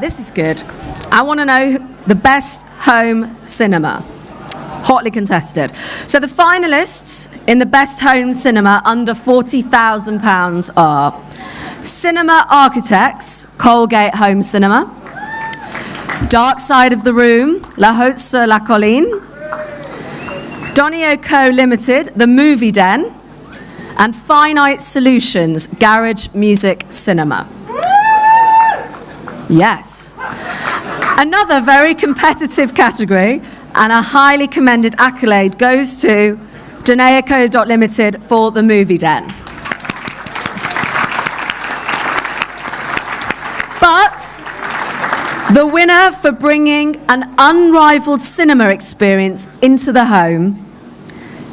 this is good. I want to know the best home cinema. Hotly contested. So the finalists in the best home cinema under £40,000 are Cinema Architects, Colgate Home Cinema, Dark Side of the Room, La Haute-sur-la-Colline, Donio Co Limited, The Movie Den, and Finite Solutions, Garage Music Cinema. Yes. Another very competitive category and a highly commended accolade goes to Donio Co Limited for The Movie Den. But the winner for bringing an unrivaled cinema experience into the home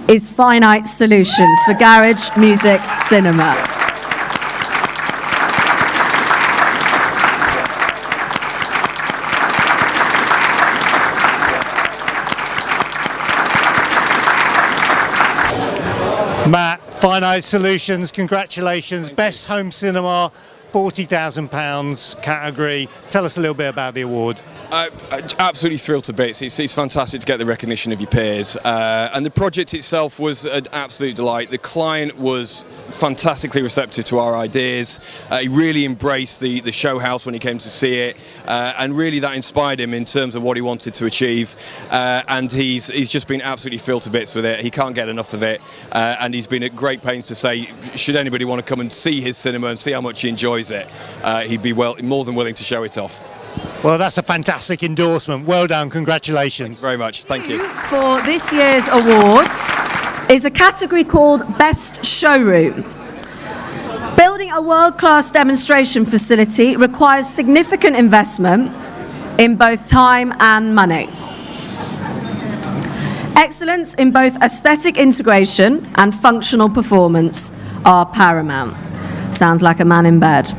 is Finite Solutions for Garage Music Cinema. Matt, Finite Solutions, congratulations. Best Home Cinema, £40,000 category. Tell us a little bit about the award. Absolutely thrilled to bits. It's fantastic to get the recognition of your peers. And the project itself was an absolute delight. The client was fantastically receptive to our ideas. He really embraced the show house when he came to see it. And really that inspired him in terms of what he wanted to achieve. And he's just been absolutely thrilled to bits with it. He can't get enough of it. And he's been at great pains to say, should anybody want to come and see his cinema and see how much he enjoys it, he'd be more than willing to show it off. Well, that's a fantastic endorsement. Well done, congratulations. Thank you very much, thank you. For this year's awards is a category called Best Showroom. Building a world-class demonstration facility requires significant investment in both time and money. Excellence in both aesthetic integration and functional performance are paramount. Sounds like a man in bed.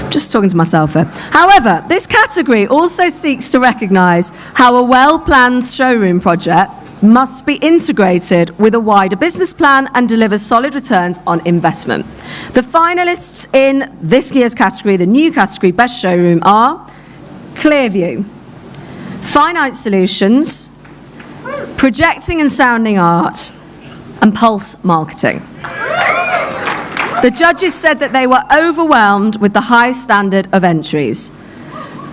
Just talking to myself here. However, this category also seeks to recognise how a well-planned showroom project must be integrated with a wider business plan and deliver solid returns on investment. The finalists in this year's category, the new category, Best Showroom, are Clearview, Finite Solutions, Projecting and Sounding Art, and Pulse Marketing. The judges said that they were overwhelmed with the high standard of entries.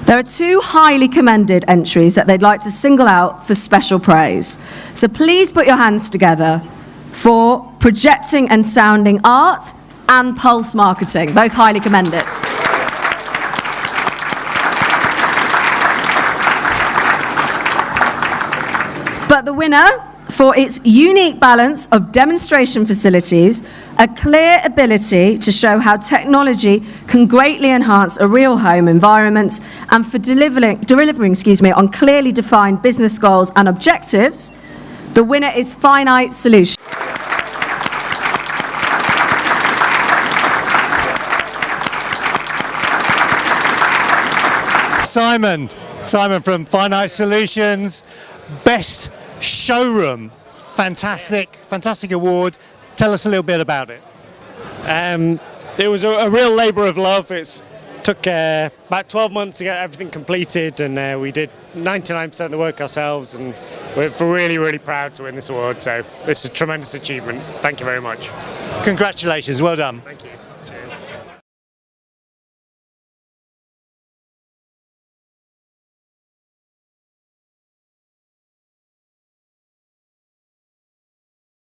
There are two highly commended entries that they'd like to single out for special praise. So please put your hands together for Projecting and Sounding Art and Pulse Marketing, both highly commended. But the winner, for its unique balance of demonstration facilities, a clear ability to show how technology can greatly enhance a real home environment, and for delivering on clearly defined business goals and objectives, the winner is Finite Solutions. Simon from Finite Solutions, Best Showroom. Fantastic award. Tell us a little bit about it. It was a real labour of love. It took about 12 months to get everything completed, and we did 99% of the work ourselves, and we're really, really proud to win this award. So this is a tremendous achievement. Thank you very much. Congratulations, well done. Thank you.